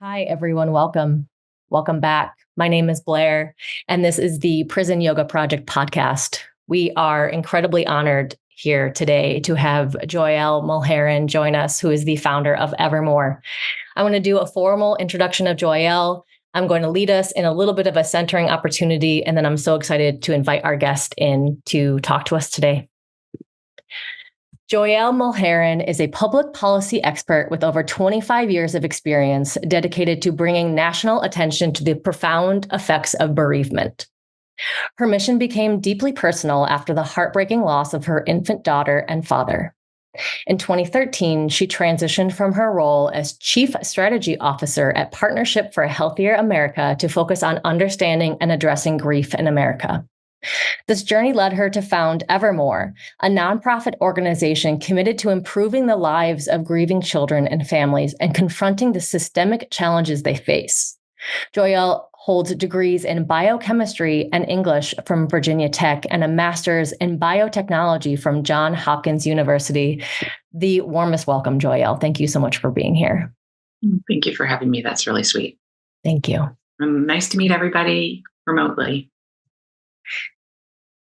Hi, everyone. Welcome. Welcome back. My name is Blair, and this is the Prison Yoga Project podcast. We are incredibly honored here today to have Joelle Mulherin join us, who is the founder of Evermore. I want to do a formal introduction of Joelle. I'm going to lead us in a little bit of a centering opportunity, and then I'm so excited to invite our guest in to talk to us today. Joelle Mulherin is a public policy expert with over 25 years of experience dedicated to bringing national attention to the profound effects of bereavement. Her mission became deeply personal after the heartbreaking loss of her infant daughter and father. In 2013, she transitioned from her role as Chief Strategy Officer at Partnership for a Healthier America to focus on understanding and addressing grief in America. This journey led her to found Evermore, a nonprofit organization committed to improving the lives of grieving children and families and confronting the systemic challenges they face. Joelle holds degrees in biochemistry and English from Virginia Tech and a master's in biotechnology from Johns Hopkins University. The warmest welcome, Joelle. Thank you so much for being here. Thank you for having me. That's really sweet. Thank you. Nice to meet everybody remotely.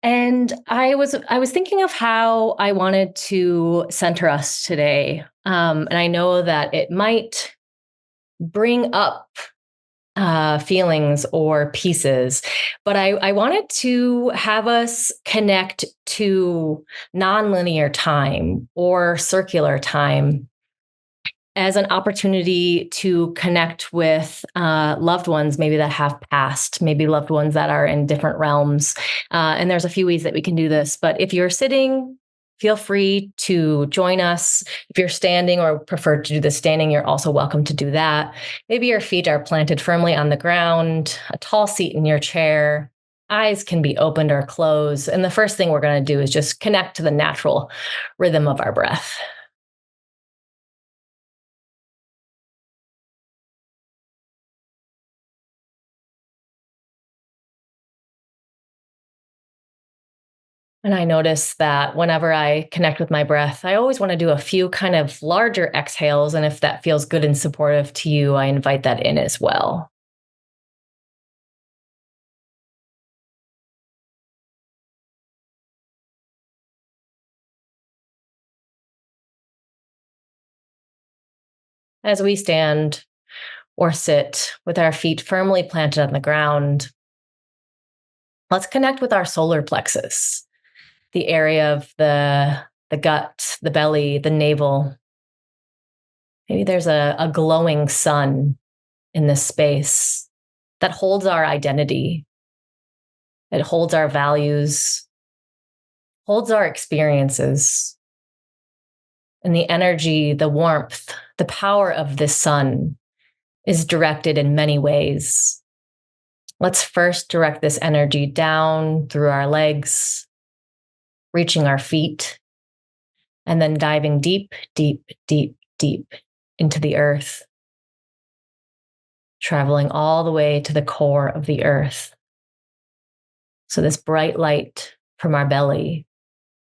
And I was thinking of how I wanted to center us today. And I know that it might bring up feelings or pieces, but I wanted to have us connect to nonlinear time or circular time as an opportunity to connect with loved ones, maybe that have passed, maybe loved ones that are in different realms. And there's a few ways that we can do this. But if you're sitting, feel free to join us. If you're standing or prefer to do the standing, you're also welcome to do that. Maybe your feet are planted firmly on the ground, a tall seat in your chair. Eyes can be opened or closed. And the first thing we're going to do is just connect to the natural rhythm of our breath. And I notice that whenever I connect with my breath, I always want to do a few kind of larger exhales. And if that feels good and supportive to you, I invite that in as well. As we stand or sit with our feet firmly planted on the ground, let's connect with our solar plexus, the area of the gut, the belly, the navel. Maybe there's a glowing sun in this space that holds our identity. It holds our values, holds our experiences. And the energy, the warmth, the power of this sun is directed in many ways. Let's first direct this energy down through our legs, reaching our feet, and then diving deep, deep, deep, deep into the earth, traveling all the way to the core of the earth. So this bright light from our belly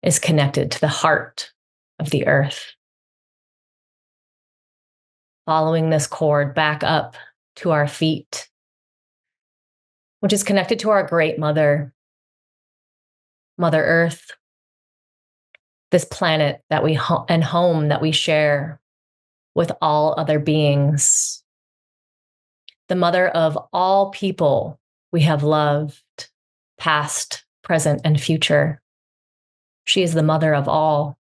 is connected to the heart of the earth. Following this cord back up to our feet, which is connected to our great mother, Mother Earth, this planet that we and home that we share with all other beings, the mother of all people we have loved, past, present, and future. She is the mother of all.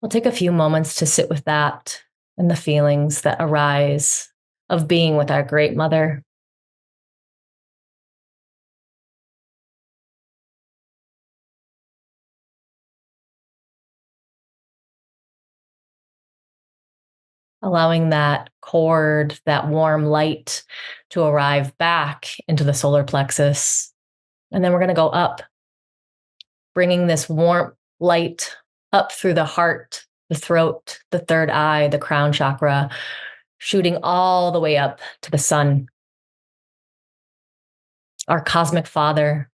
We'll take a few moments to sit with that and the feelings that arise of being with our great mother. Allowing that cord, that warm light to arrive back into the solar plexus. And then we're going to go up, bringing this warm light up through the heart, the throat, the third eye, the crown chakra, shooting all the way up to the sun. Our cosmic father,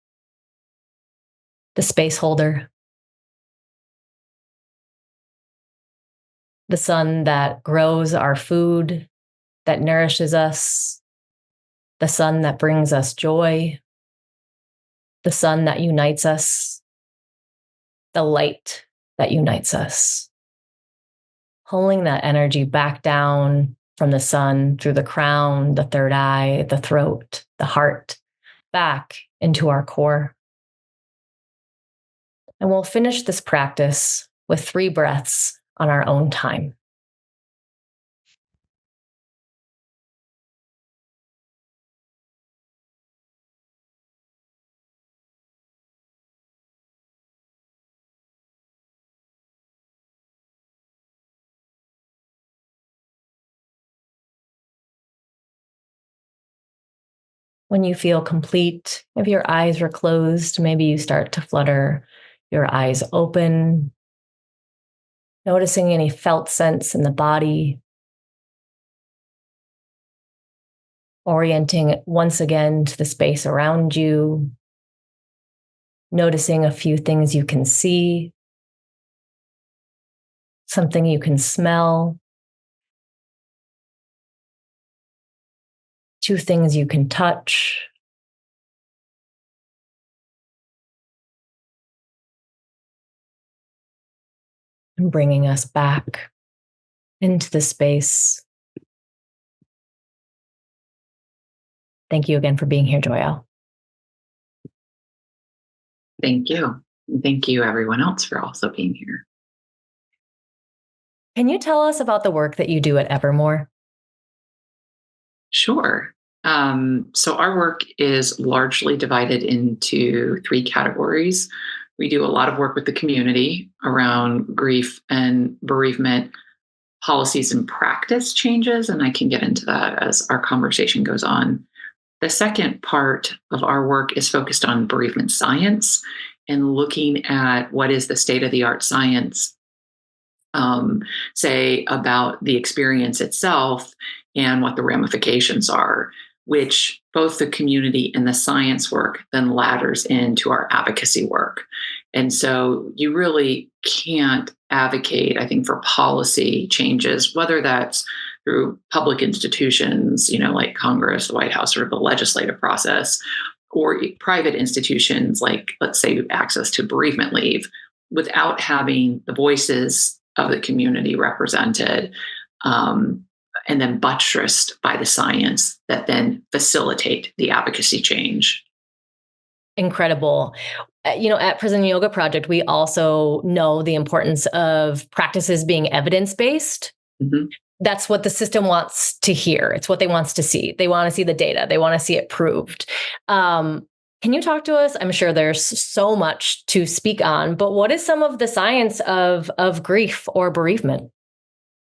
the space holder, the sun that grows our food, that nourishes us, the sun that brings us joy, the sun that unites us, the light that unites us. Pulling that energy back down from the sun through the crown, the third eye, the throat, the heart, back into our core. And we'll finish this practice with 3 breaths on our own time. When you feel complete, if your eyes were closed, maybe you start to flutter your eyes open, noticing any felt sense in the body, orienting once again to the space around you, noticing a few things you can see, something you can smell, 2 things you can touch. And bringing us back into the space. Thank you again for being here, Joelle. Thank you. And thank you, everyone else, for also being here. Can you tell us about the work that you do at Evermore? Sure. So our work is largely divided into 3 categories. We do a lot of work with the community around grief and bereavement policies and practice changes, and I can get into that as our conversation goes on. The second part of our work is focused on bereavement science and looking at what is the state-of-the-art science, say, about the experience itself and what the ramifications are, which both the community and the science work then ladders into our advocacy work. And so you really can't advocate, I think, for policy changes, whether that's through public institutions, like Congress, the White House, or the legislative process, or private institutions like, let's say, access to bereavement leave, without having the voices of the community represented, and then buttressed by the science that then facilitate the advocacy change. Incredible. At Prison Yoga Project, we also know the importance of practices being evidence-based. Mm-hmm. That's what the system wants to hear. It's what they want to see. They want to see the data. They want to see it proved. Can you talk to us? I'm sure there's so much to speak on, but what is some of the science of grief or bereavement?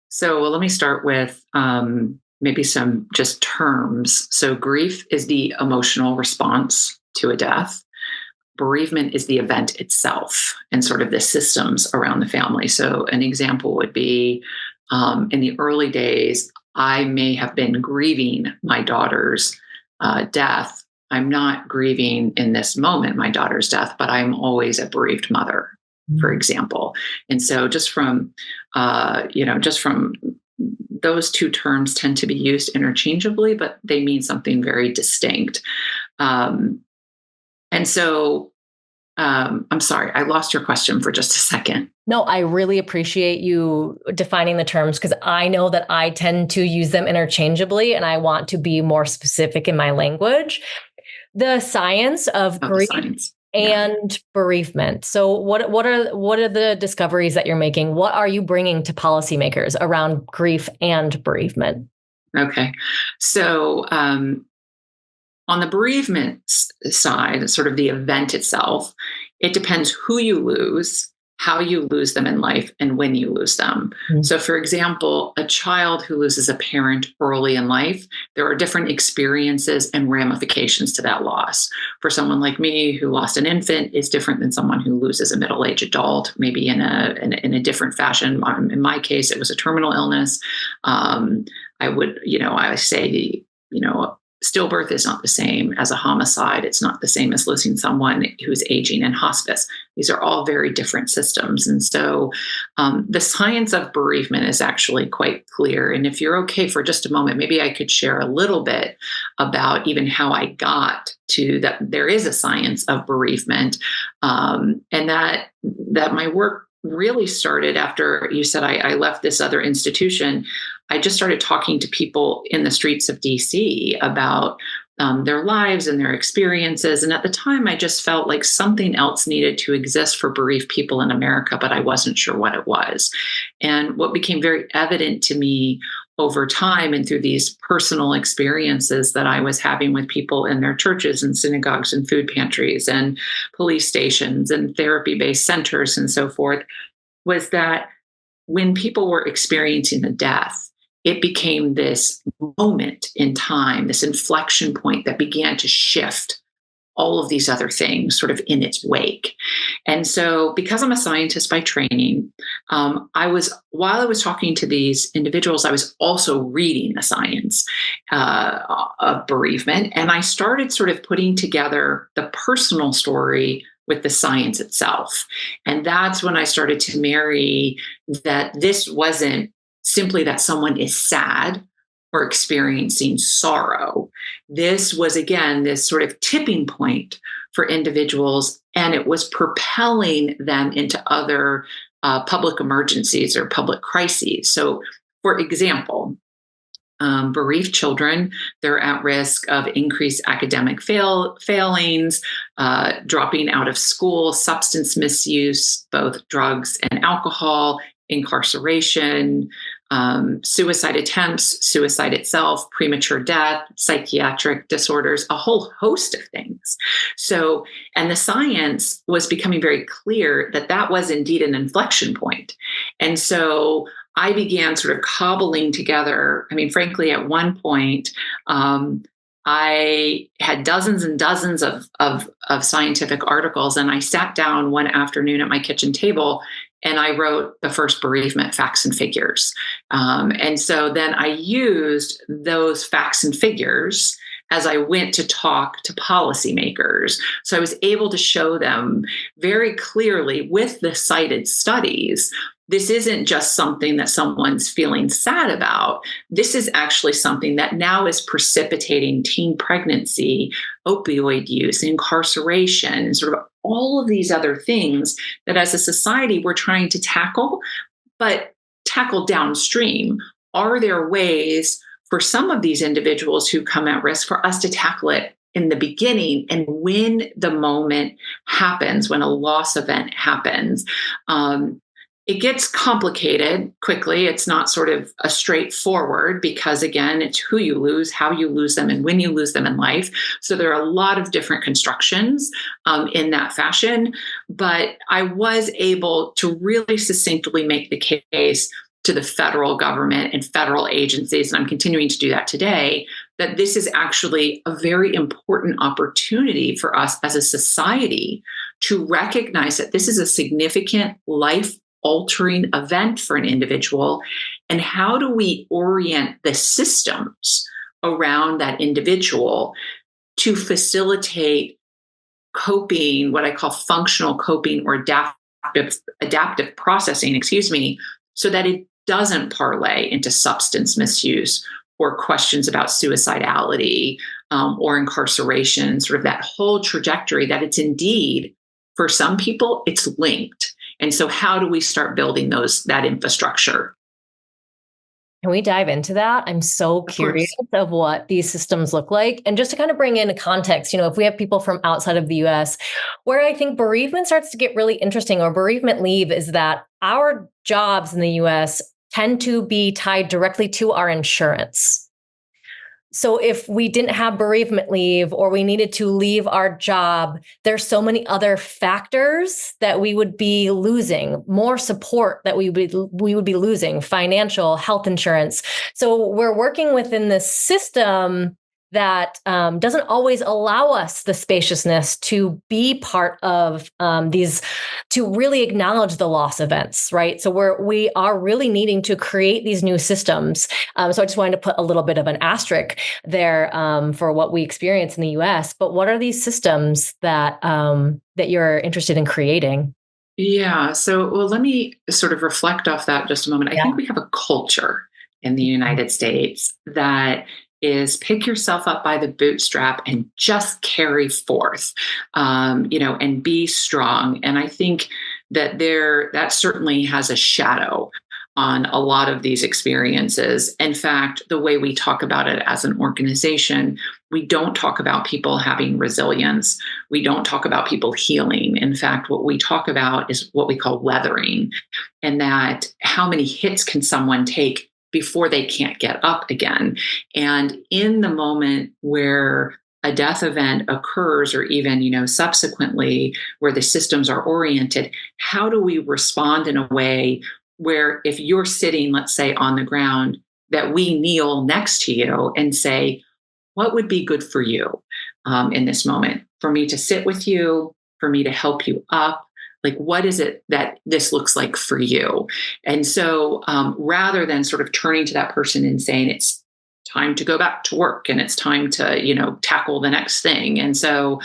So let me start with maybe some just terms. So grief is the emotional response to a death. Bereavement is the event itself and sort of the systems around the family. So an example would be in the early days, I may have been grieving my daughter's death. I'm not grieving in this moment my daughter's death, but I'm always a bereaved mother, for example. And so just from those 2 terms tend to be used interchangeably, but they mean something very distinct. And so I'm sorry, I lost your question for just a second. No, I really appreciate you defining the terms because I know that I tend to use them interchangeably and I want to be more specific in my language. The science of grief and bereavement. So what are the discoveries that you're making? What are you bringing to policymakers around grief and bereavement? Okay. So on the bereavement side, sort of the event itself, it depends who you lose, how you lose them in life, and when you lose them. Mm-hmm. So, for example, a child who loses a parent early in life, there are different experiences and ramifications to that loss. For someone like me who lost an infant, it's different than someone who loses a middle-aged adult, maybe in a different fashion. In my case, it was a terminal illness. I say, stillbirth is not the same as a homicide. It's not the same as losing someone who's aging in hospice. These are all very different systems. And so the science of bereavement is actually quite clear. And if you're okay for just a moment, maybe I could share a little bit about even how I got to that. There is a science of bereavement, and that my work really started after you said I left this other institution. I just started talking to people in the streets of DC about their lives and their experiences. And at the time, I just felt like something else needed to exist for bereaved people in America, but I wasn't sure what it was. And what became very evident to me over time and through these personal experiences that I was having with people in their churches and synagogues and food pantries and police stations and therapy-based centers and so forth, was that when people were experiencing a death, it became this moment in time, this inflection point that began to shift all of these other things sort of in its wake. And so, because I'm a scientist by training, while I was talking to these individuals, I was also reading the science of bereavement. And I started sort of putting together the personal story with the science itself. And that's when I started to marry that this wasn't simply that someone is sad or experiencing sorrow. This was, again, this sort of tipping point for individuals, and it was propelling them into other public emergencies or public crises. So, for example, bereaved children, they're at risk of increased academic failings, dropping out of school, substance misuse, both drugs and alcohol, incarceration, suicide attempts, suicide itself, premature death, psychiatric disorders, a whole host of things. So, and the science was becoming very clear that that was indeed an inflection point. And so I began sort of cobbling together. I mean, frankly, at one point, I had dozens and dozens of scientific articles, and I sat down one afternoon at my kitchen table and I wrote the first bereavement facts and figures. And so then I used those facts and figures as I went to talk to policymakers. So I was able to show them very clearly with the cited studies, this isn't just something that someone's feeling sad about. This is actually something that now is precipitating teen pregnancy, opioid use, incarceration, sort of all of these other things that as a society we're trying to tackle, but tackle downstream. Are there ways for some of these individuals who come at risk for us to tackle it in the beginning and when the moment happens, when a loss event happens? It gets complicated quickly. It's not sort of a straightforward because, again, it's who you lose, how you lose them, and when you lose them in life. So there are a lot of different constructions in that fashion. But I was able to really succinctly make the case to the federal government and federal agencies, and I'm continuing to do that today, that this is actually a very important opportunity for us as a society to recognize that this is a significant life-altering event for an individual, and how do we orient the systems around that individual to facilitate coping, what I call functional coping or adaptive processing, so that it doesn't parlay into substance misuse or questions about suicidality or incarceration, sort of that whole trajectory that it's indeed, for some people, it's linked. And so how do we start building that infrastructure? Can we dive into that? I'm so curious of what these systems look like. And just to kind of bring in a context, if we have people from outside of the US, where I think bereavement starts to get really interesting, or bereavement leave, is that our jobs in the US tend to be tied directly to our insurance. So if we didn't have bereavement leave or we needed to leave our job, there's so many other factors that we would be losing, more support that we would be losing, financial, health insurance. So we're working within this system that doesn't always allow us the spaciousness to be part of these, to really acknowledge the loss events, right? So we are really needing to create these new systems. So I just wanted to put a little bit of an asterisk there for what we experience in the U.S. But what are these systems that that you're interested in creating? Yeah. So, well, let me sort of reflect off that just a moment. I Yeah. think we have a culture in the United States that is pick yourself up by the bootstrap and just carry forth, and be strong. And I think that certainly has a shadow on a lot of these experiences. In fact, the way we talk about it as an organization, we don't talk about people having resilience. We don't talk about people healing. In fact, what we talk about is what we call weathering, and that how many hits can someone take before they can't get up again. And in the moment where a death event occurs, or even subsequently, where the systems are oriented, how do we respond in a way where, if you're sitting, let's say, on the ground, that we kneel next to you and say, what would be good for you in this moment? For me to sit with you, for me to help you up? Like, what is it that this looks like for you? And so rather than sort of turning to that person and saying, it's time to go back to work and it's time to, tackle the next thing. And so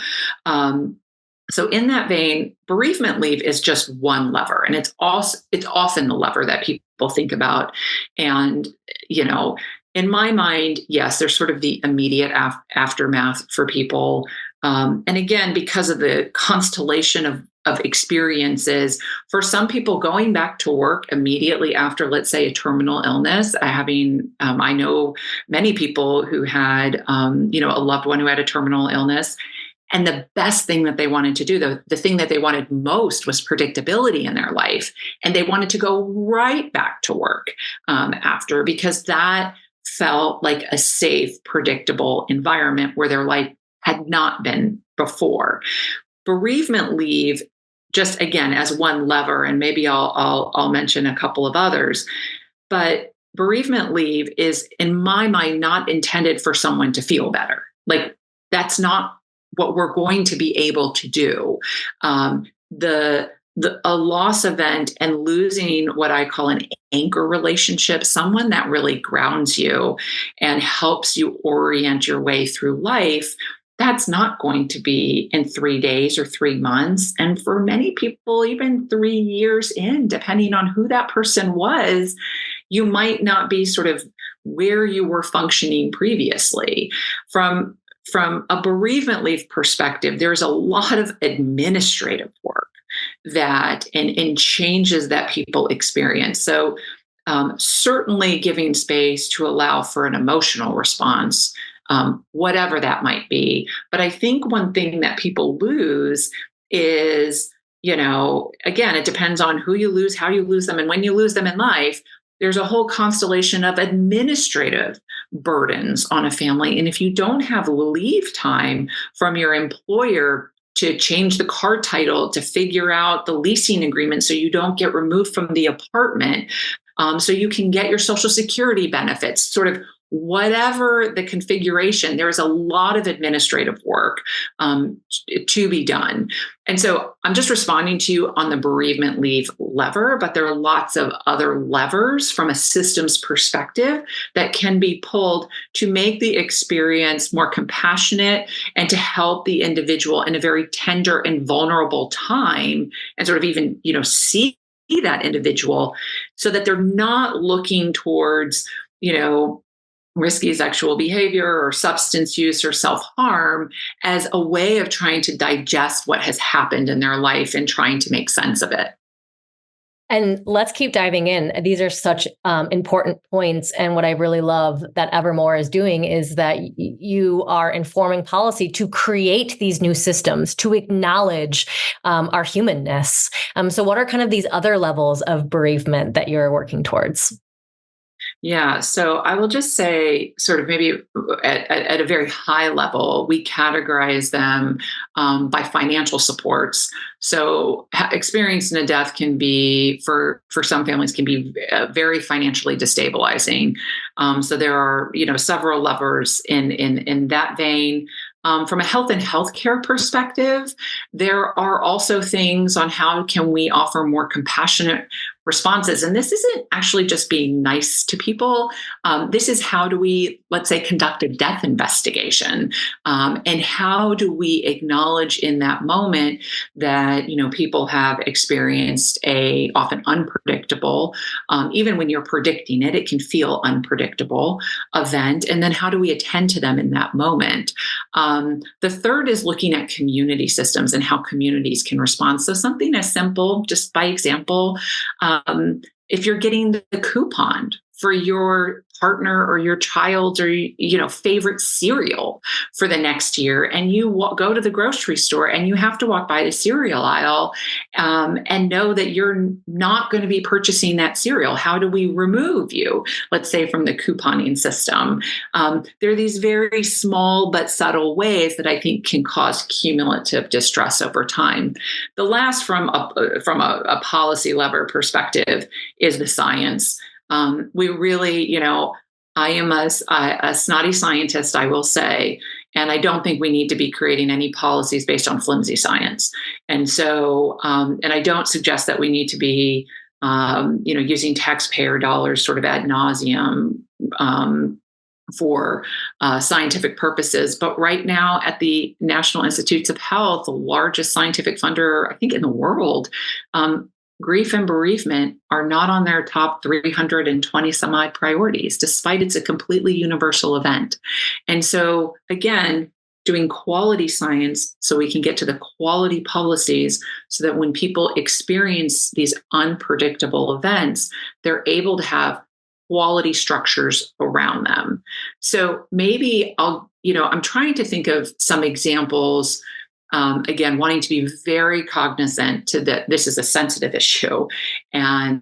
in that vein, bereavement leave is just one lever, and it's often the lever that people think about. And you know, in my mind, yes, there's sort of the immediate aftermath for people, and again, because of the constellation of experiences, for some people, going back to work immediately after, let's say, a terminal illness. I know many people who had, a loved one who had a terminal illness. And the best thing that they wanted to do, the thing that they wanted most, was predictability in their life. And they wanted to go right back to work after, because that felt like a safe, predictable environment where their life had not been before. Bereavement leave, just again, as one lever, and maybe I'll mention a couple of others, but bereavement leave is, in my mind, not intended for someone to feel better. Like, that's not what we're going to be able to do. A loss event and losing what I call an anchor relationship, someone that really grounds you and helps you orient your way through life, that's not going to be in 3 days or 3 months. And for many people, even 3 years in, depending on who that person was, you might not be sort of where you were functioning previously. From a bereavement leave perspective, there's a lot of administrative work and changes that people experience. So certainly giving space to allow for an emotional response, whatever that might be. But I think one thing that people lose is, again, it depends on who you lose, how you lose them, and when you lose them in life. There's a whole constellation of administrative burdens on a family. And if you don't have leave time from your employer to change the car title, to figure out the leasing agreement so you don't get removed from the apartment, so you can get your Social Security benefits, sort of whatever the configuration, there is a lot of administrative work to be done. And so I'm just responding to you on the bereavement leave lever, but there are lots of other levers from a systems perspective that can be pulled to make the experience more compassionate and to help the individual in a very tender and vulnerable time, and sort of even, see that individual, so that they're not looking towards, risky sexual behavior or substance use or self-harm as a way of trying to digest what has happened in their life and trying to make sense of it. And let's keep diving in. These are such important points. And what I really love that Evermore is doing is that you are informing policy to create these new systems, to acknowledge our humanness. So what are kind of these other levels of bereavement that you're working towards? Yeah, so I will just say, sort of maybe at a very high level, we categorize them by financial supports. So, experiencing a death can be, for some families, can be very financially destabilizing. So there are, several levers in that vein. From a health and healthcare perspective, there are also things on how can we offer more compassionate responses. And this isn't actually just being nice to people. This is, how do we, let's say, conduct a death investigation, and how do we acknowledge in that moment that people have experienced a often unpredictable, even when you're predicting it, it can feel unpredictable event. And then how do we attend to them in that moment? The third is looking at community systems and how communities can respond. So something as simple, just by example, if you're getting the coupon for your partner or your child's or favorite cereal for the next year, and you go to the grocery store and you have to walk by the cereal aisle, and know that you're not going to be purchasing that cereal, how do we remove you, let's say, from the couponing system? There are these very small but subtle ways that I think can cause cumulative distress over time. The last, from a policy lever perspective, is the science. We really, I am a snotty scientist, I will say, and I don't think we need to be creating any policies based on flimsy science. And so, and I don't suggest that we need to be, using taxpayer dollars sort of ad nauseum, for scientific purposes. But right now, at the National Institutes of Health, the largest scientific funder, I think, in the world, grief and bereavement are not on their top 320 some odd priorities, despite it's a completely universal event. And so, again, doing quality science so we can get to the quality policies, so that when people experience these unpredictable events, they're able to have quality structures around them. So maybe I'm trying to think of some examples. Again, wanting to be very cognizant to that this is a sensitive issue. And,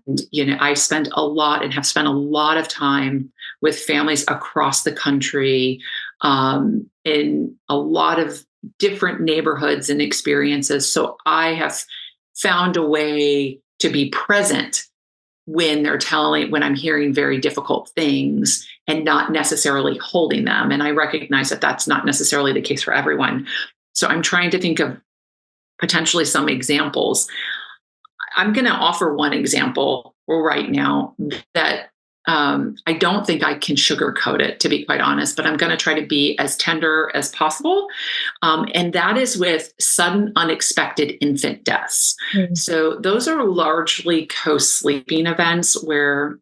I spend a lot and have spent a lot of time with families across the country, in a lot of different neighborhoods and experiences. So I have found a way to be present when when I'm hearing very difficult things, and not necessarily holding them. And I recognize that that's not necessarily the case for everyone. So I'm trying to think of potentially some examples. I'm going to offer one example right now that I don't think I can sugarcoat it, to be quite honest, but I'm going to try to be as tender as possible. And that is with sudden, unexpected infant deaths. Mm. So those are largely co-sleeping events where,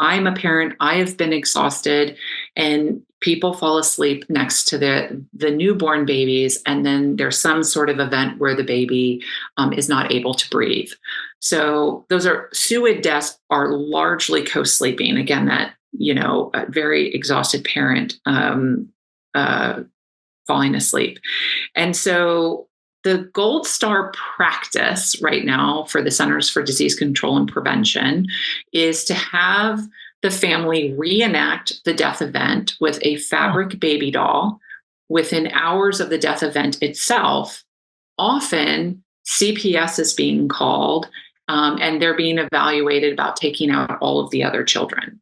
I'm a parent, I have been exhausted, and people fall asleep next to the newborn babies, and then there's some sort of event where the baby is not able to breathe. So those are SUID deaths, are largely co-sleeping. Again, that a very exhausted parent falling asleep. And so the gold star practice right now for the Centers for Disease Control and Prevention is to have the family reenact the death event with a fabric baby doll within hours of the death event itself. Often CPS is being called, and they're being evaluated about taking out all of the other children.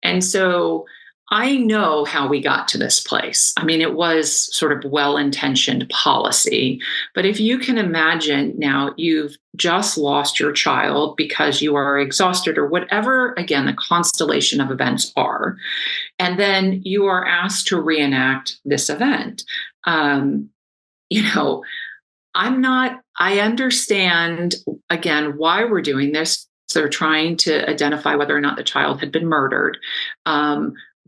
And so I know how we got to this place. I mean, it was sort of well-intentioned policy, but if you can imagine now, you've just lost your child because you are exhausted or whatever, again, the constellation of events are, and then you are asked to reenact this event. I understand, again, why we're doing this. So they're trying to identify whether or not the child had been murdered.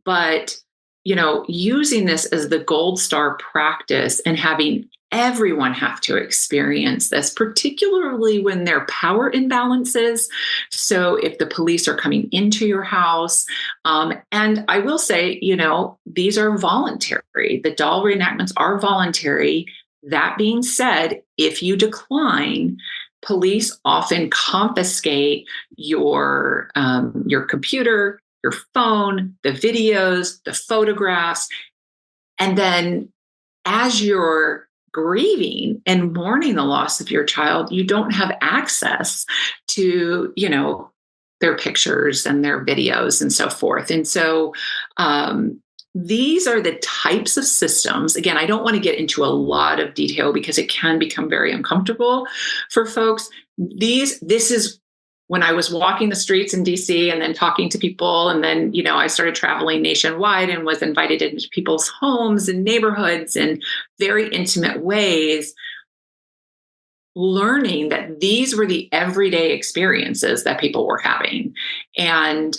But, using this as the gold star practice and having everyone have to experience this, particularly when there are power imbalances. So if the police are coming into your house, and I will say, these are voluntary. The doll reenactments are voluntary. That being said, if you decline, police often confiscate your computer, your phone, the videos, the photographs. And then as you're grieving and mourning the loss of your child, you don't have access to, their pictures and their videos and so forth. And so, these are the types of systems. Again, I don't want to get into a lot of detail because it can become very uncomfortable for folks. This is when I was walking the streets in DC and then talking to people. And then, I started traveling nationwide and was invited into people's homes and neighborhoods in very intimate ways, learning that these were the everyday experiences that people were having. And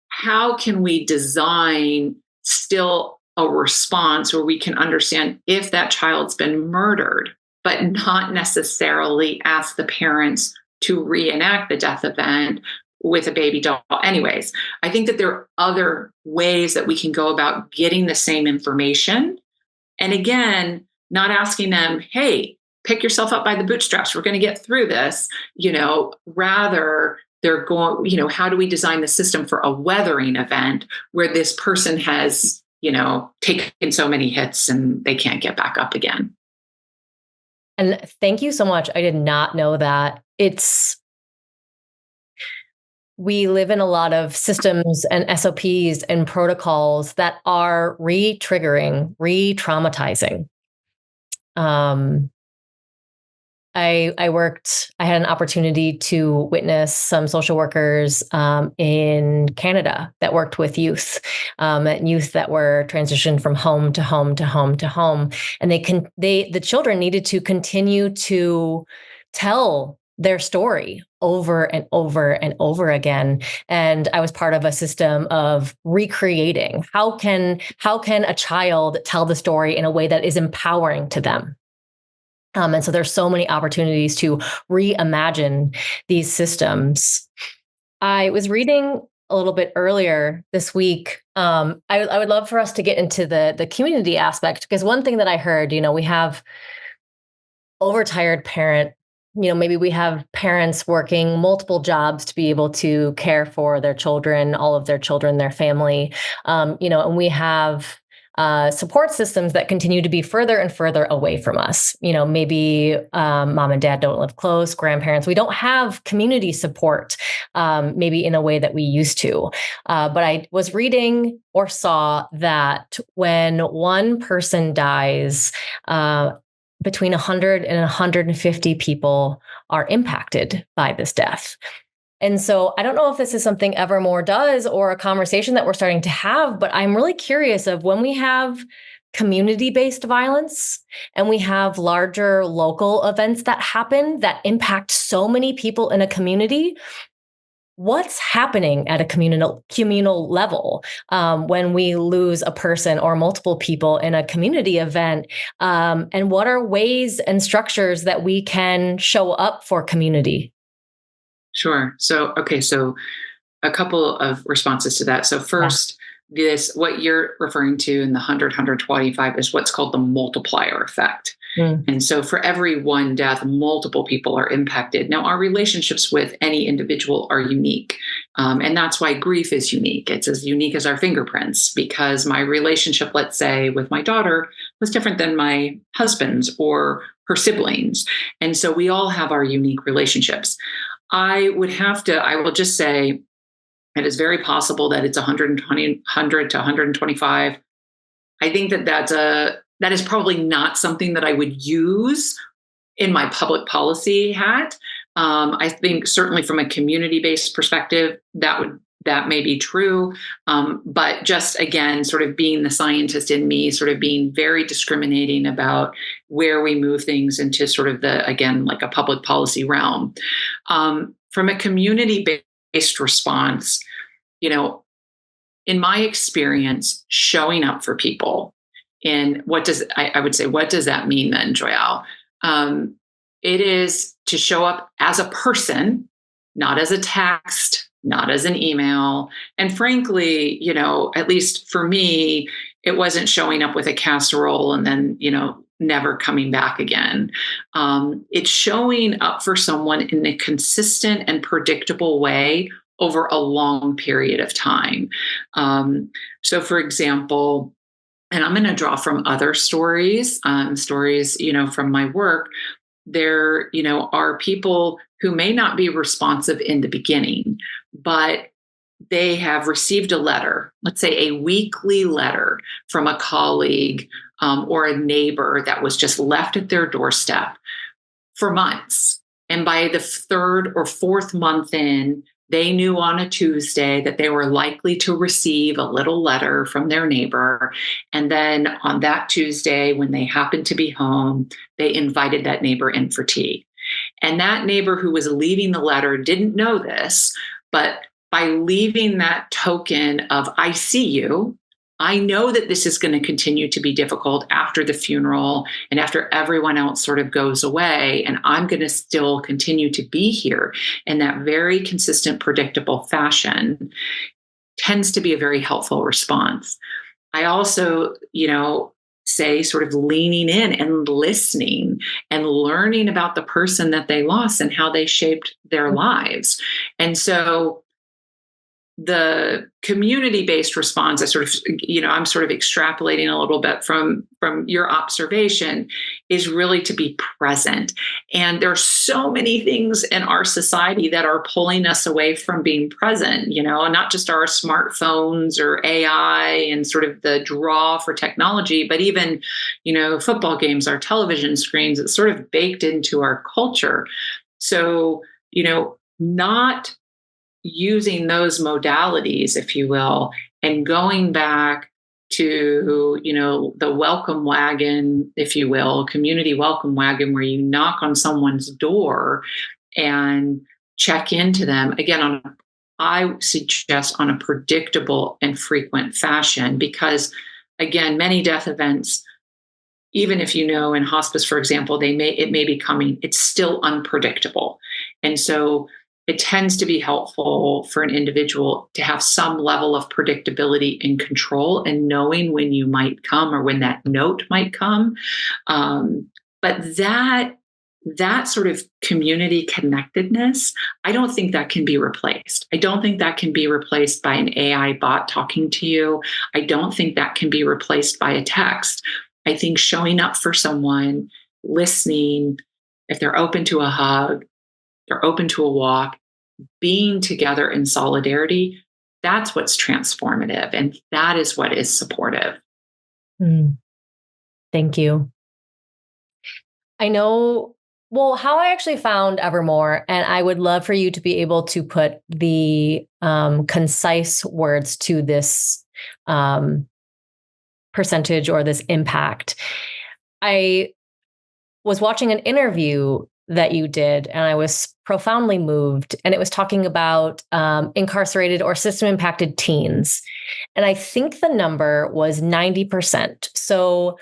how can we design still a response where we can understand if that child's been murdered, but not necessarily ask the parents to reenact the death event with a baby doll. Anyways, I think that there are other ways that we can go about getting the same information. And again, not asking them, hey, pick yourself up by the bootstraps. We're going to get through this, rather they're going, how do we design the system for a weathering event where this person has, taken so many hits and they can't get back up again? And thank you so much. I did not know that. We live in a lot of systems and SOPs and protocols that are re-triggering, re-traumatizing. I had an opportunity to witness some social workers in Canada that worked with youth that were transitioned from home to home to home to home, and the children needed to continue to tell their story over and over and over again. And I was part of a system of recreating how can a child tell the story in a way that is empowering to them. And so there's so many opportunities to reimagine these systems. I was reading a little bit earlier this week. I would love for us to get into the community aspect, because one thing that I heard, we have overtired parent. Maybe we have parents working multiple jobs to be able to care for their children, all of their children, their family, and we have support systems that continue to be further and further away from us. Maybe mom and dad don't live close, grandparents. We don't have community support, maybe in a way that we used to. But I was reading or saw that when one person dies, between 100 and 150 people are impacted by this death. And so I don't know if this is something Evermore does or a conversation that we're starting to have, but I'm really curious of when we have community-based violence and we have larger local events that happen that impact so many people in a community, what's happening at a communal level when we lose a person or multiple people in a community event? And what are ways and structures that we can show up for community? Sure. So a couple of responses to that. So first, what you're referring to in the 100, 125 is what's called the multiplier effect. And so for every one death, multiple people are impacted. Now, our relationships with any individual are unique. And that's why grief is unique. It's as unique as our fingerprints, because my relationship, let's say, with my daughter was different than my husband's or her siblings. And so we all have our unique relationships. I will just say it is very possible that it's 100 to 125. I think that is probably not something that I would use in my public policy hat. I think certainly from a community-based perspective, that may be true. But just again, sort of being the scientist in me, sort of being very discriminating about where we move things into sort of like a public policy realm. From a community-based response, in my experience, showing up for people. And what does that mean then, Joyelle? It is to show up as a person, not as a text, not as an email. And frankly, at least for me, it wasn't showing up with a casserole and then, never coming back again. It's showing up for someone in a consistent and predictable way over a long period of time. So, for example, and I'm going to draw from other stories, from my work. There, are people who may not be responsive in the beginning, but they have received a letter, let's say a weekly letter from a colleague or a neighbor that was just left at their doorstep for months. And by the third or fourth month in, they knew on a Tuesday that they were likely to receive a little letter from their neighbor. And then on that Tuesday, when they happened to be home, they invited that neighbor in for tea. And that neighbor who was leaving the letter didn't know this, but by leaving that token of, I see you, I know that this is going to continue to be difficult after the funeral and after everyone else sort of goes away. And I'm going to still continue to be here in that very consistent, predictable fashion tends to be a very helpful response. I also, say sort of leaning in and listening and learning about the person that they lost and how they shaped their lives. And so the community-based response, I'm sort of extrapolating a little bit from your observation, is really to be present. And there are so many things in our society that are pulling us away from being present, and not just our smartphones or AI and sort of the draw for technology, but even, football games, our television screens. It's sort of baked into our culture. So, not using those modalities, if you will, and going back to, the welcome wagon, if you will, community welcome wagon, where you knock on someone's door and check into them again I suggest on a predictable and frequent fashion, because again, many death events, even if in hospice, for example, it may be coming, it's still unpredictable. And so it tends to be helpful for an individual to have some level of predictability and control and knowing when you might come or when that note might come. But that sort of community connectedness, I don't think that can be replaced. I don't think that can be replaced by an AI bot talking to you. I don't think that can be replaced by a text. I think showing up for someone, listening, if they're open to a hug, they're open to a walk, being together in solidarity, that's what's transformative. And that is what is supportive. Thank you. I know, how I actually found Evermore, and I would love for you to be able to put the concise words to this percentage or this impact. I was watching an interview that you did, and I was profoundly moved. And it was talking about incarcerated or system impacted teens. And I think the number was 90%. So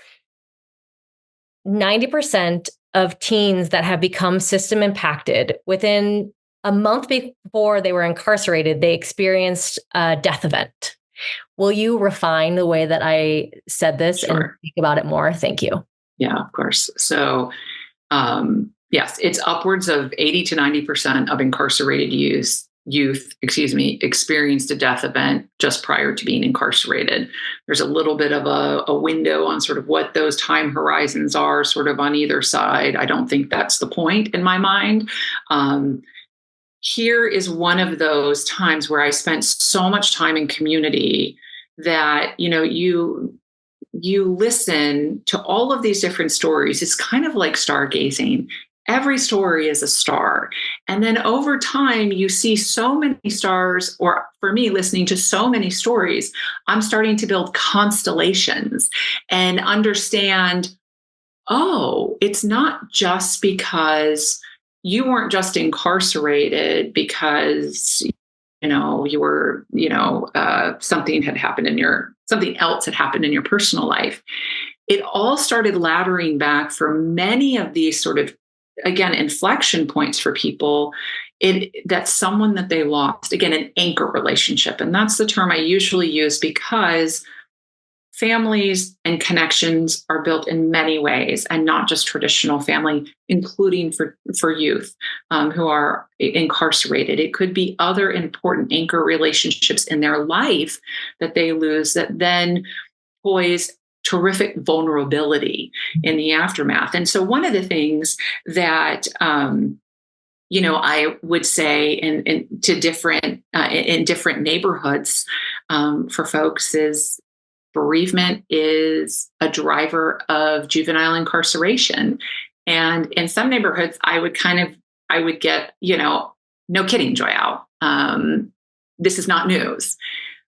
90% of teens that have become system impacted within a month before they were incarcerated, they experienced a death event. Will you refine the way that I said this and think about it more? Thank you. Yeah, of course. So, yes, it's upwards of 80 to 90% of incarcerated youth experienced a death event just prior to being incarcerated. There's a little bit of a window on sort of what those time horizons are sort of on either side. I don't think that's the point in my mind. Here is one of those times where I spent so much time in community that, you listen to all of these different stories. It's kind of like stargazing. Every story is a star. And then over time, you see so many stars, or for me, listening to so many stories, I'm starting to build constellations and understand, it's not just because you weren't just incarcerated because you were, something else had happened in your personal life. It all started laddering back for many of these sort of, again, inflection points for people. That's someone that they lost, again, an anchor relationship. And that's the term I usually use because families and connections are built in many ways, and not just traditional family, including for youth who are incarcerated. It could be other important anchor relationships in their life that they lose that then poise terrific vulnerability in the aftermath. And so one of the things that I would say in different neighborhoods for folks is bereavement is a driver of juvenile incarceration. And in some neighborhoods, I would get, no kidding, Joy out. This is not news.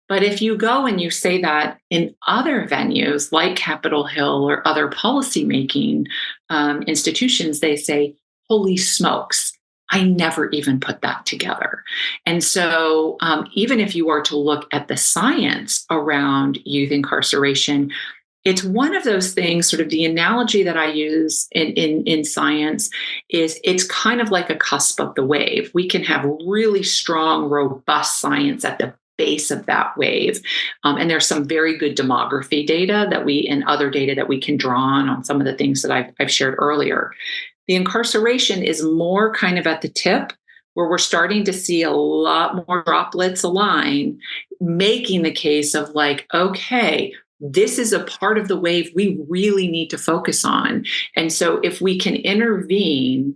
But if you go and you say that in other venues like Capitol Hill or other policymaking institutions, they say, holy smokes, I never even put that together. And so even if you are to look at the science around youth incarceration, it's one of those things, sort of the analogy that I use in science is it's kind of like a cusp of the wave. We can have really strong, robust science at the base of that wave. And there's some very good demography data and other data that we can draw on some of the things that I've shared earlier. The incarceration is more kind of at the tip where we're starting to see a lot more droplets align, making the case of like, okay, this is a part of the wave we really need to focus on. And so if we can intervene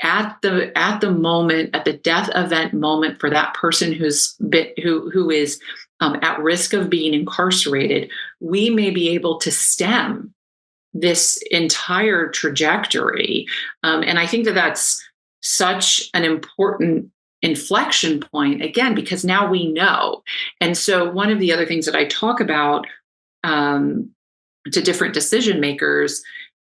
at the moment, at the death event moment for that person who is at risk of being incarcerated, we may be able to stem this entire trajectory. And I think that that's such an important inflection point, again, because now we know. And so one of the other things that I talk about to different decision makers,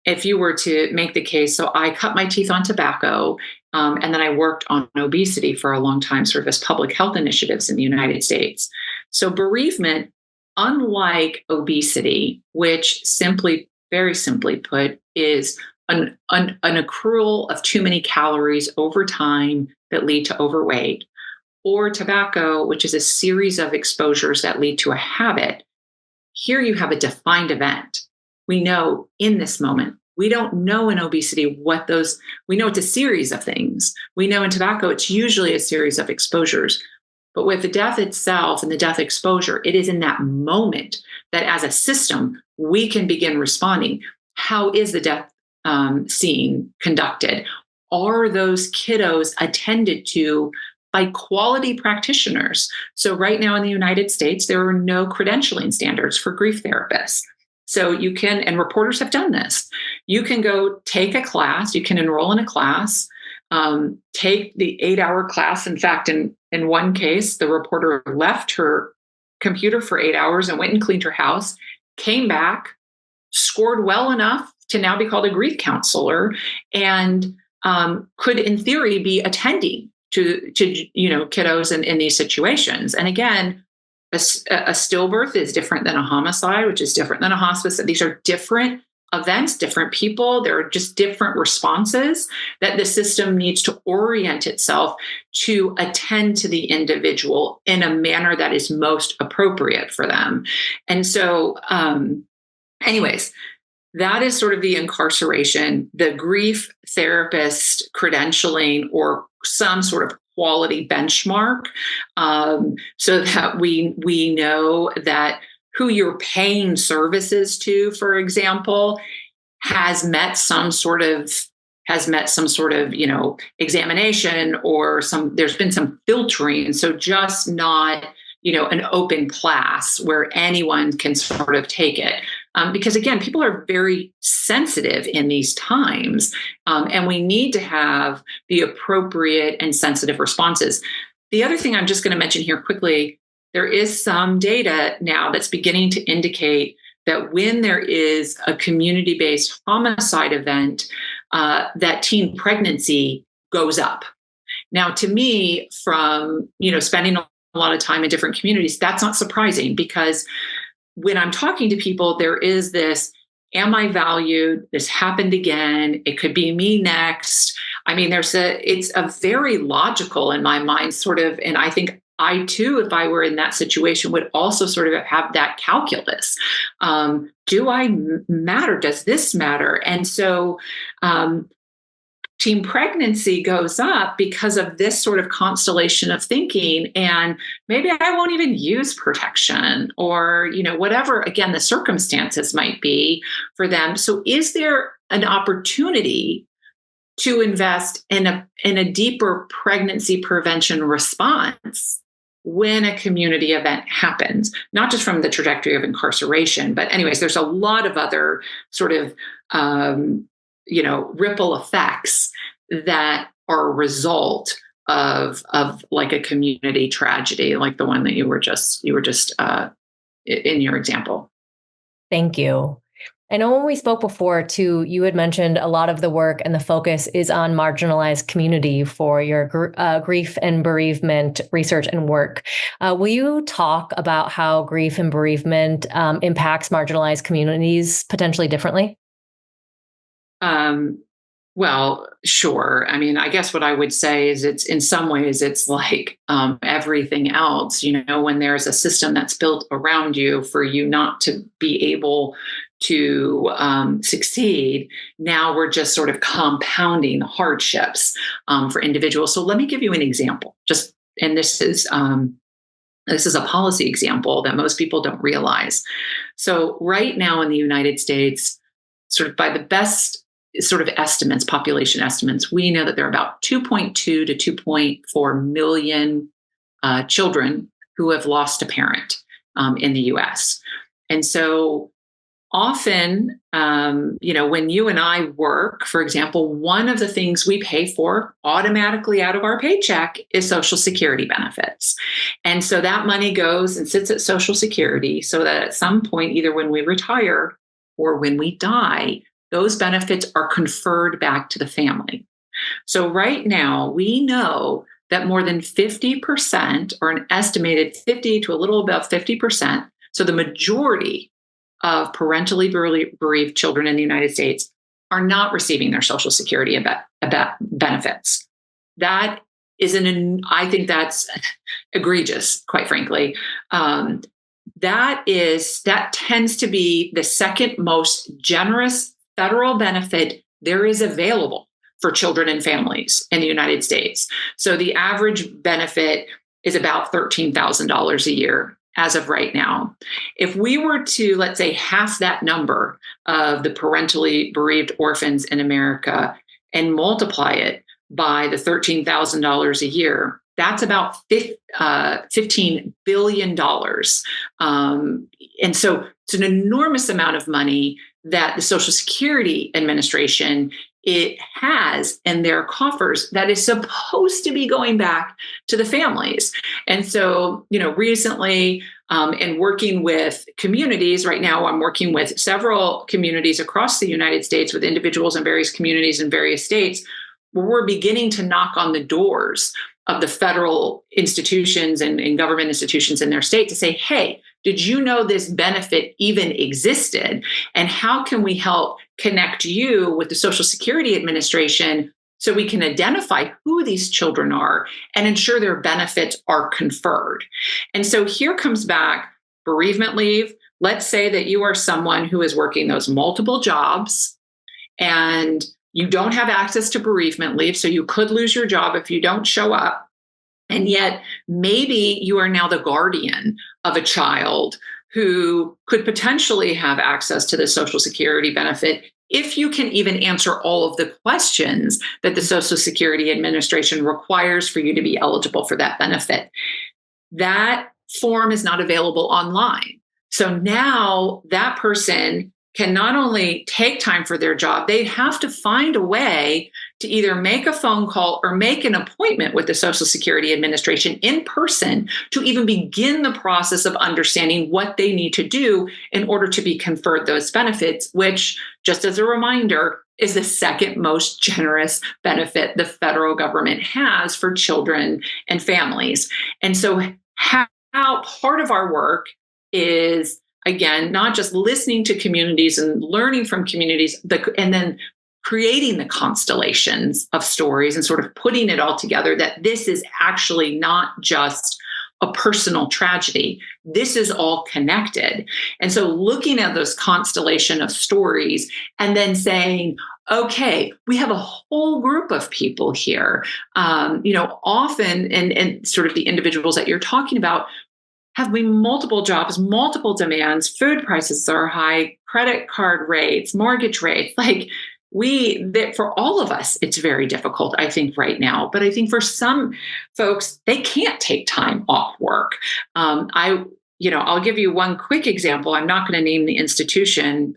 if you were to make the case, so I cut my teeth on tobacco, and then I worked on obesity for a long time, sort of as public health initiatives in the United States. So bereavement, unlike obesity, which very simply put, is an accrual of too many calories over time that lead to overweight, or tobacco, which is a series of exposures that lead to a habit. Here you have a defined event. We know in this moment. We don't know in obesity we know it's a series of things. We know in tobacco, it's usually a series of exposures. But with the death itself and the death exposure, it is in that moment that as a system, we can begin responding. How is the death scene conducted? Are those kiddos attended to by quality practitioners? So right now in the United States, there are no credentialing standards for grief therapists. So you can, and reporters have done this, you can go take a class, you can enroll in a class, take the 8-hour class. In fact, in one case, the reporter left her computer for 8 hours and went and cleaned her house, came back, scored well enough to now be called a grief counselor, and could, in theory, be attending to kiddos in these situations. And again, a stillbirth is different than a homicide, which is different than a hospice. These are different events, different people. There are just different responses that the system needs to orient itself to attend to the individual in a manner that is most appropriate for them. And so, anyways, that is sort of the incarceration, the grief therapist credentialing, or some sort of quality benchmark, so that we know that who you're paying services to, for example, has met some sort of examination, or there's been some filtering. So just not an open class where anyone can sort of take it. Because again, people are very sensitive in these times, and we need to have the appropriate and sensitive responses. The other thing I'm just going to mention here quickly, there is some data now that's beginning to indicate that when there is a community-based homicide event, that teen pregnancy goes up. Now, to me, from spending a lot of time in different communities, that's not surprising, because when I'm talking to people, there is this, am I valued? This happened again. It could be me next. I mean, it's a very logical, in my mind, sort of, and I think I too, if I were in that situation, would also sort of have that calculus. Do I matter? Does this matter? And so teen pregnancy goes up because of this sort of constellation of thinking. And maybe I won't even use protection, or, whatever, again, the circumstances might be for them. So is there an opportunity to invest in a deeper pregnancy prevention response when a community event happens, not just from the trajectory of incarceration, but anyways, there's a lot of other sort of, ripple effects that are a result of like a community tragedy, like the one that you were just in your example. Thank you. I know when we spoke before too, you had mentioned a lot of the work and the focus is on marginalized community for your grief and bereavement research and work. Will you talk about how grief and bereavement impacts marginalized communities potentially differently? Well, sure. I mean, I guess what I would say is it's in some ways it's like everything else. When there's a system that's built around you for you not to be able to succeed, now we're just sort of compounding the hardships for individuals. So let me give you an example. And this is a policy example that most people don't realize. So right now in the United States, sort of by the best sort of estimates, population estimates, we know that there are about 2.2 to 2.4 million children who have lost a parent in the US. And so often, when you and I work, for example, one of the things we pay for automatically out of our paycheck is Social Security benefits. And so that money goes and sits at Social Security so that at some point, either when we retire or when we die, those benefits are conferred back to the family. So right now, we know that more than 50%, or an estimated 50 to a little above 50%, so the majority of parentally bereaved children in the United States are not receiving their Social Security benefits. That is I think that's egregious, quite frankly. That tends to be the second most generous federal benefit there is available for children and families in the United States. So the average benefit is about $13,000 a year as of right now. If we were to, let's say, half that number of the parentally bereaved orphans in America and multiply it by the $13,000 a year, that's about $15 billion. And so it's an enormous amount of money that the Social Security Administration has in their coffers that is supposed to be going back to the families. And so, recently, in working with communities, right now I'm working with several communities across the United States with individuals in various communities in various states, where we're beginning to knock on the doors of the federal institutions and government institutions in their state to say, hey, did you know this benefit even existed? And how can we help connect you with the Social Security Administration so we can identify who these children are and ensure their benefits are conferred? And so here comes back bereavement leave. Let's say that you are someone who is working those multiple jobs and you don't have access to bereavement leave, so you could lose your job if you don't show up. And yet maybe you are now the guardian of a child who could potentially have access to the Social Security benefit if you can even answer all of the questions that the Social Security Administration requires for you to be eligible for that benefit. That form is not available online. So now that person can not only take time for their job, they have to find a way to either make a phone call or make an appointment with the Social Security Administration in person to even begin the process of understanding what they need to do in order to be conferred those benefits, which, just as a reminder, is the second most generous benefit the federal government has for children and families. And so how part of our work is, again, not just listening to communities and learning from communities, and then creating the constellations of stories and sort of putting it all together, that this is actually not just a personal tragedy. This is all connected. And so looking at those constellation of stories and then saying, okay, we have a whole group of people here. Often, and sort of the individuals that you're talking about have multiple jobs, multiple demands, food prices are high, credit card rates, mortgage rates. Like that for all of us, it's very difficult, I think, right now. But I think for some folks, they can't take time off work. I'll give you one quick example. I'm not going to name the institution,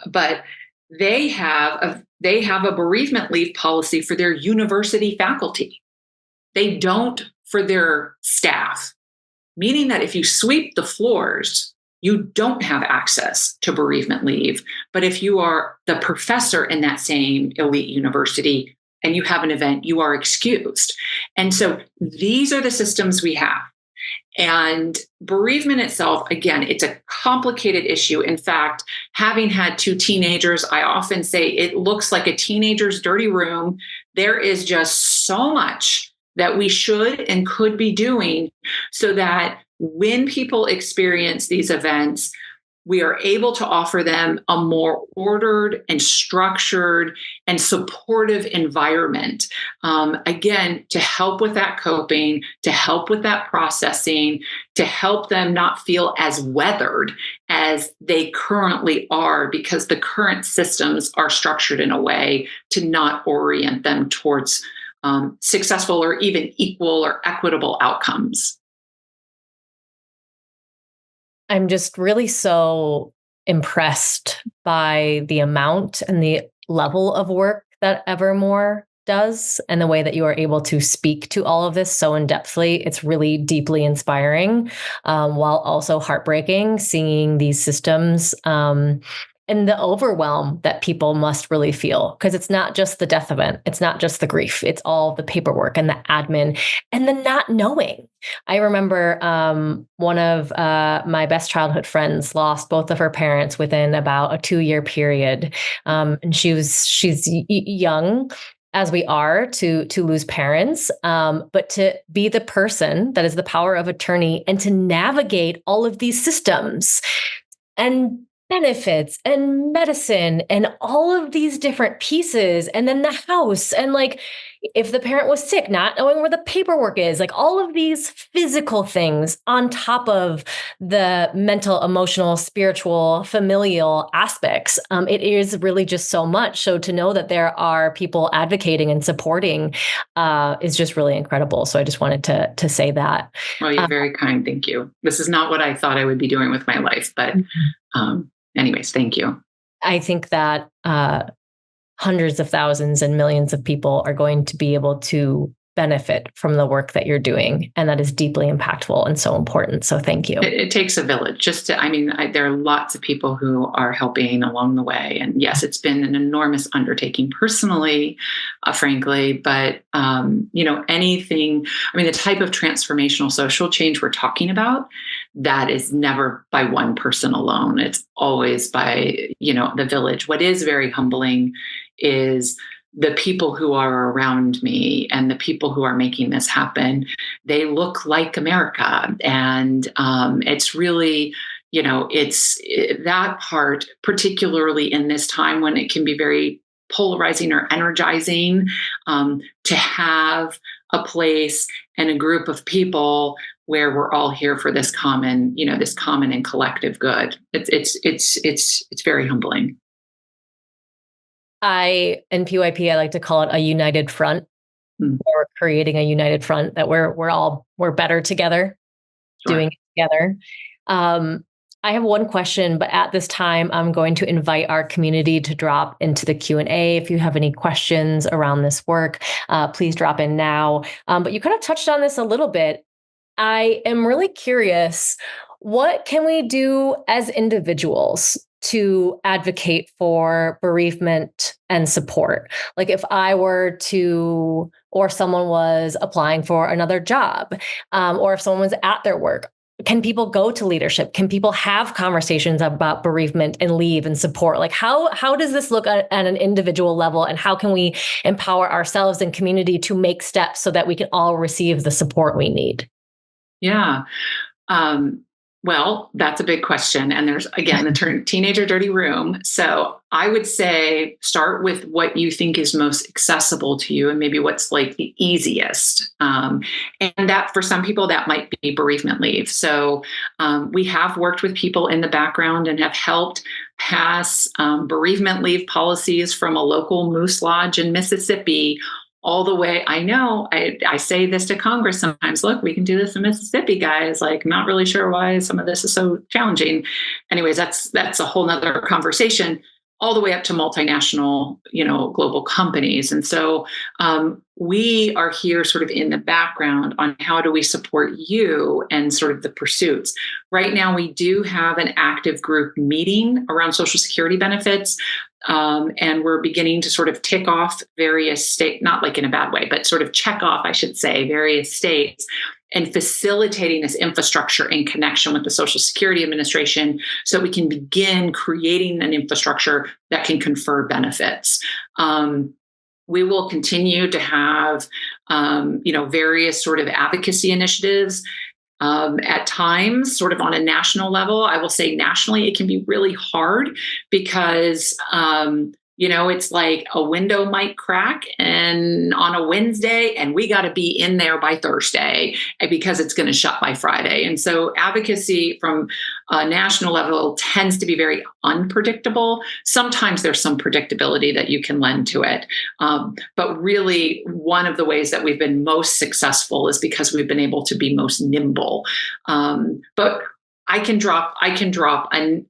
but they have a bereavement leave policy for their university faculty. They don't for their staff, meaning that if you sweep the floors, you don't have access to bereavement leave. But if you are the professor in that same elite university and you have an event, you are excused. And so these are the systems we have. And bereavement itself, again, it's a complicated issue. In fact, having had two teenagers, I often say it looks like a teenager's dirty room. There is just so much that we should and could be doing so that when people experience these events, we are able to offer them a more ordered and structured and supportive environment. Again, to help with that coping, to help with that processing, to help them not feel as weathered as they currently are, because the current systems are structured in a way to not orient them towards successful or even equal or equitable outcomes. I'm just really so impressed by the amount and the level of work that Evermore does and the way that you are able to speak to all of this so in-depthly. It's really deeply inspiring, while also heartbreaking seeing these systems and the overwhelm that people must really feel, because it's not just the death event. It's not just the grief. It's all the paperwork and the admin and the not knowing. I remember one of my best childhood friends lost both of her parents within about a 2-year period. And she's young, as we are, to lose parents, but to be the person that is the power of attorney and to navigate all of these systems and benefits and medicine and all of these different pieces, and then the house, and like if the parent was sick, not knowing where the paperwork is, like all of these physical things on top of the mental, emotional, spiritual, familial aspects. It is really just so much. So to know that there are people advocating and supporting is just really incredible. So I just wanted to say that. Well, you're very kind. Thank you. This is not what I thought I would be doing with my life, but anyways, thank you. I think that hundreds of thousands and millions of people are going to be able to benefit from the work that you're doing. And that is deeply impactful and so important. So thank you. It takes a village. There are lots of people who are helping along the way. And yes, it's been an enormous undertaking personally, frankly, but the type of transformational social change we're talking about, that is never by one person alone. It's always by, the village. What is very humbling is the people who are around me and the people who are making this happen. They look like America. And it's really, it's that part, particularly in this time when it can be very polarizing or energizing, to have a place and a group of people where we're all here for this common and collective good. It's very humbling. In PYP, I like to call it a united front. We're creating a united front, that we're better together, sure, doing it together. I have one question, but at this time, I'm going to invite our community to drop into the Q&A. If you have any questions around this work, please drop in now. But you kind of touched on this a little bit. I am really curious, what can we do as individuals to advocate for bereavement and support? Like if I were to, or someone was applying for another job, or if someone was at their work, can people go to leadership? Can people have conversations about bereavement and leave and support? Like how does this look at an individual level, and how can we empower ourselves and community to make steps so that we can all receive the support we need? Yeah. Well, that's a big question. And there's, again, the teenager dirty room. So I would say start with what you think is most accessible to you and maybe what's like the easiest. And that for some people, that might be bereavement leave. So we have worked with people in the background and have helped pass bereavement leave policies from a local moose lodge in Mississippi all the way. I know I say this to Congress sometimes, look, we can do this in Mississippi, guys. Like, not really sure why some of this is so challenging. Anyways, that's a whole nother conversation, all the way up to multinational, global companies. And so we are here sort of in the background on how do we support you and sort of the pursuits. Right now, we do have an active group meeting around Social Security benefits. And we're beginning to sort of tick off various states, not like in a bad way, but sort of check off, I should say, various states, and facilitating this infrastructure in connection with the Social Security Administration so we can begin creating an infrastructure that can confer benefits. We will continue to have, various sort of advocacy initiatives. At times, sort of on a national level. I will say nationally, it can be really hard because, it's like a window might crack and on a Wednesday, and we got to be in there by Thursday because it's going to shut by Friday. And so advocacy from a national level tends to be very unpredictable. Sometimes there's some predictability that you can lend to it. But really, one of the ways that we've been most successful is because we've been able to be most nimble. But I can drop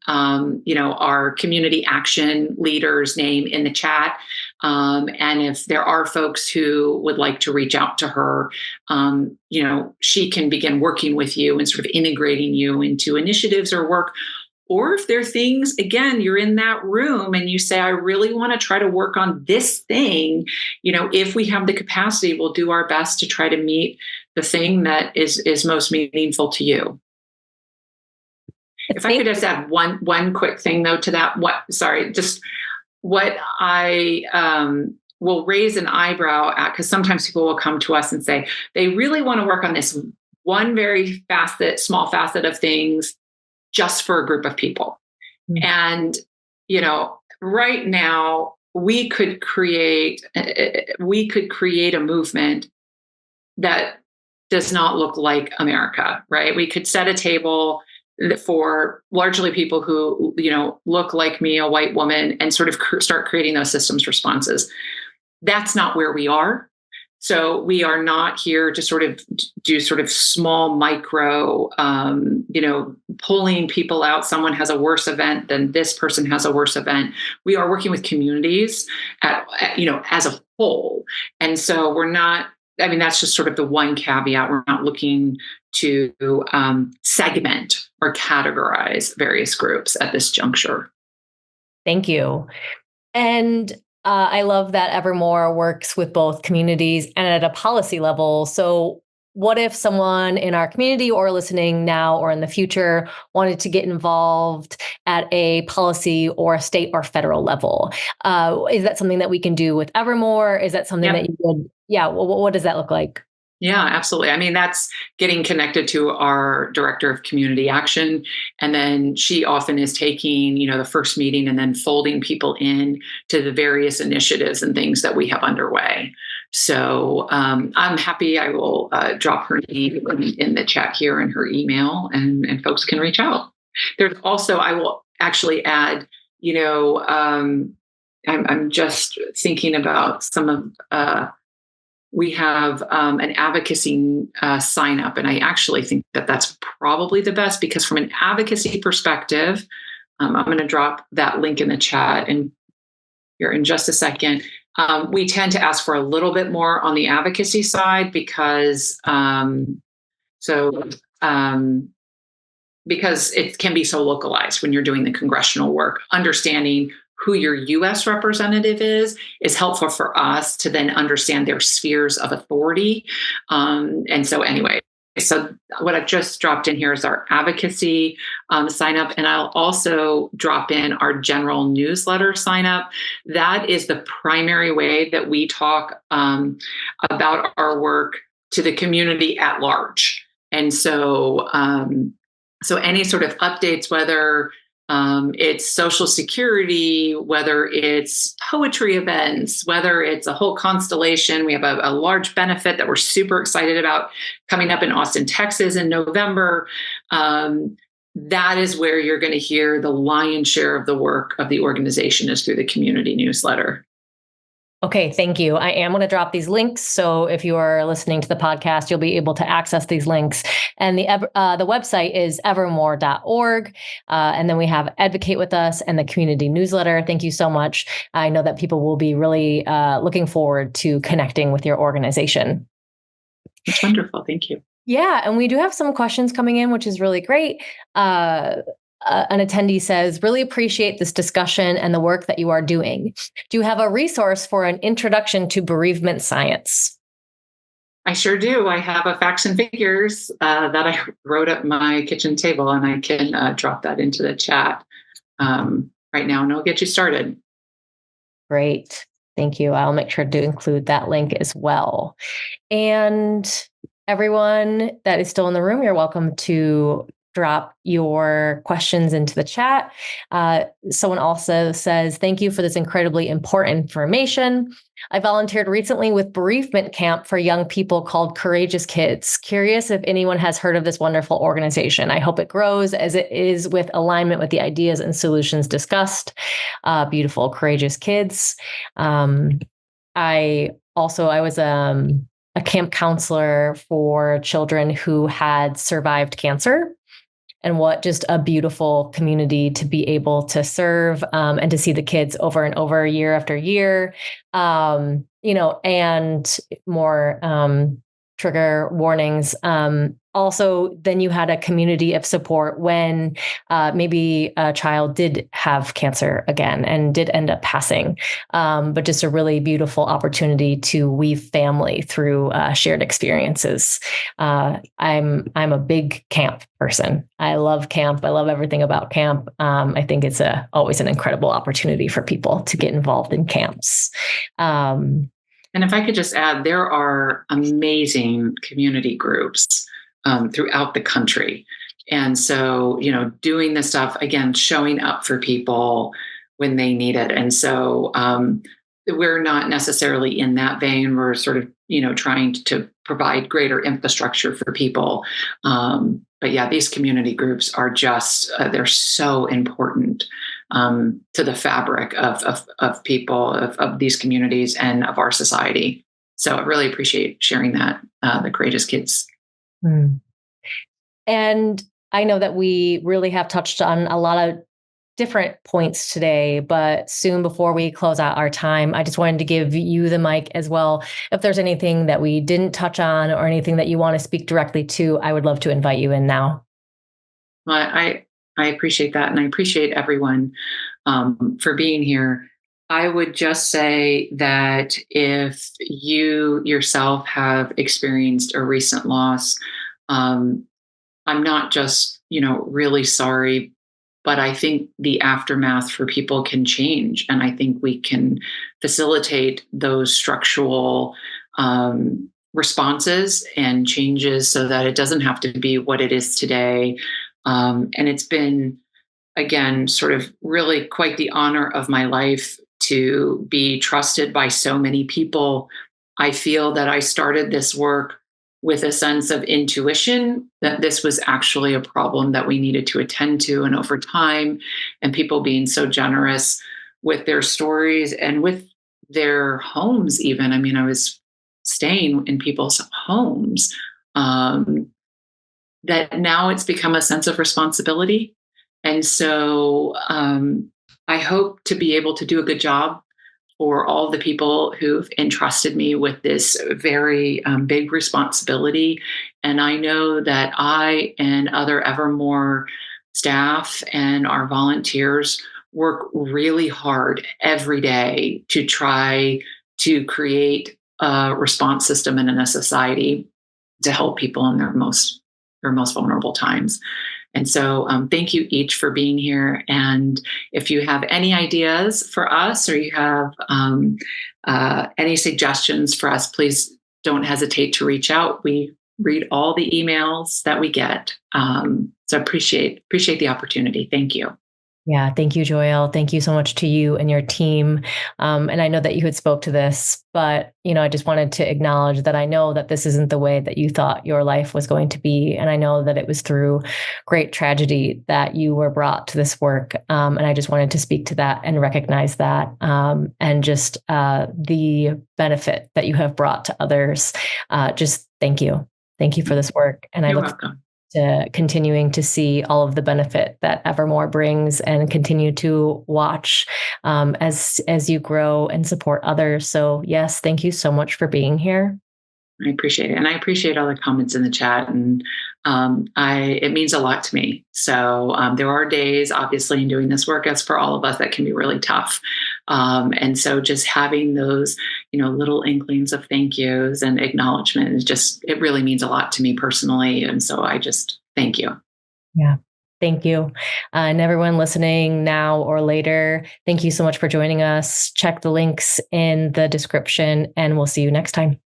our community action leader's name in the chat. And if there are folks who would like to reach out to her, she can begin working with you and sort of integrating you into initiatives or work. Or if there are things, again, you're in that room and you say, I really want to try to work on this thing. If we have the capacity, we'll do our best to try to meet the thing that is most meaningful to you. If I could just add one quick thing though to that, what I will raise an eyebrow at, because sometimes people will come to us and say they really want to work on this one very small facet of things just for a group of people. Mm-hmm. And, right now we could create a movement that does not look like America, right? We could set a table for largely people who, look like me, a white woman, and sort of start creating those systems responses. That's not where we are. So we are not here to sort of do sort of small micro, pulling people out. Someone has a worse event than this person has a worse event. We are working with communities as a whole. And so we're not, that's just sort of the one caveat. We're not looking to segment or categorize various groups at this juncture. Thank you. And I love that Evermore works with both communities and at a policy level. So what if someone in our community or listening now or in the future wanted to get involved at a policy or a state or federal level? Is that something that we can do with Evermore? Is that something that you would? Yeah. What does that look like? Yeah, absolutely. That's getting connected to our director of community action. And then she often is taking, the first meeting and then folding people in to the various initiatives and things that we have underway. So I'm happy. I will drop her name in the chat here and her email, and folks can reach out. There's also, I will actually add, I'm just thinking about some of, we have an advocacy sign up. And I actually think that that's probably the best, because from an advocacy perspective, I'm going to drop that link in the chat and here in just a second. We tend to ask for a little bit more on the advocacy side because it can be so localized when you're doing the congressional work. Understanding who your U.S. representative is helpful for us to then understand their spheres of authority. And so anyway, So what I've just dropped in here is our advocacy sign up, and I'll also drop in our general newsletter sign up. That is the primary way that we talk about our work to the community at large. And so any sort of updates, whether it's Social Security, whether it's poetry events, whether it's a whole constellation. We have a large benefit that we're super excited about coming up in Austin, Texas in November. That is where you're going to hear the lion's share of the work of the organization is through the community newsletter. Okay, thank you. I am going to drop these links. So if you are listening to the podcast, you'll be able to access these links. And the website is evermore.org. And then we have Advocate With Us and the community newsletter. Thank you so much. I know that people will be really looking forward to connecting with your organization. That's wonderful. Thank you. Yeah. And we do have some questions coming in, which is really great. An attendee says, really appreciate this discussion and the work that you are doing. Do you have a resource for an introduction to bereavement science? I sure do. I have a facts and figures that I wrote at my kitchen table, and I can drop that into the chat right now, and it'll get you started. Great. Thank you. I'll make sure to include that link as well. And everyone that is still in the room, you're welcome to drop your questions into the chat. Someone also says, thank you for this incredibly important information. I volunteered recently with bereavement camp for young people called Courageous Kids. Curious if anyone has heard of this wonderful organization. I hope it grows as it is with alignment with the ideas and solutions discussed. Beautiful, Courageous Kids. I was a camp counselor for children who had survived cancer. And what just a beautiful community to be able to serve and to see the kids over and over year after year, and more trigger warnings. Also, then you had a community of support when maybe a child did have cancer again and did end up passing, but just a really beautiful opportunity to weave family through shared experiences. I'm a big camp person. I love camp. I love everything about camp. I think it's always an incredible opportunity for people to get involved in camps. And if I could just add, there are amazing community groups throughout the country. And so, doing this stuff, again, showing up for people when they need it. And so we're not necessarily in that vein. We're sort of, trying to provide greater infrastructure for people. But yeah, these community groups are just, they're so important to the fabric of people, of these communities and of our society. So I really appreciate sharing that, the Courageous Kids. And I know that we really have touched on a lot of different points today, but soon before we close out our time, I just wanted to give you the mic as well. If there's anything that we didn't touch on or anything that you want to speak directly to, I would love to invite you in now. Well, I appreciate that. And I appreciate everyone for being here. I would just say that if you yourself have experienced a recent loss, I'm not just, really sorry, but I think the aftermath for people can change. And I think we can facilitate those structural responses and changes so that it doesn't have to be what it is today. And it's been, again, sort of really quite the honor of my life to be trusted by so many people. I feel that I started this work with a sense of intuition that this was actually a problem that we needed to attend to. And over time, and people being so generous with their stories and with their homes, even. I mean, I was staying in people's homes, that now it's become a sense of responsibility. And so I hope to be able to do a good job for all the people who've entrusted me with this very big responsibility. And I know that I and other Evermore staff and our volunteers work really hard every day to try to create a response system and in a society to help people in their most vulnerable times. And so, thank you each for being here. And if you have any ideas for us, or you have any suggestions for us, please don't hesitate to reach out. We read all the emails that we get. So appreciate the opportunity. Thank you. Yeah, thank you, Joelle. Thank you so much to you and your team. And I know that you had spoke to this, but I just wanted to acknowledge that I know that this isn't the way that you thought your life was going to be, and I know that it was through great tragedy that you were brought to this work. And I just wanted to speak to that and recognize that, and just the benefit that you have brought to others. Just thank you for this work, and I You're look welcome. to continuing to see all of the benefit that Evermore brings, and continue to watch as you grow and support others. So yes, thank you so much for being here. I appreciate it, and I appreciate all the comments in the chat, and it means a lot to me. So there are days, obviously, in doing this work, as for all of us, that can be really tough. And so just having those, little inklings of thank yous and acknowledgement is it really means a lot to me personally. And so I just thank you. Yeah. Thank you. And everyone listening now or later, thank you so much for joining us. Check the links in the description, and we'll see you next time.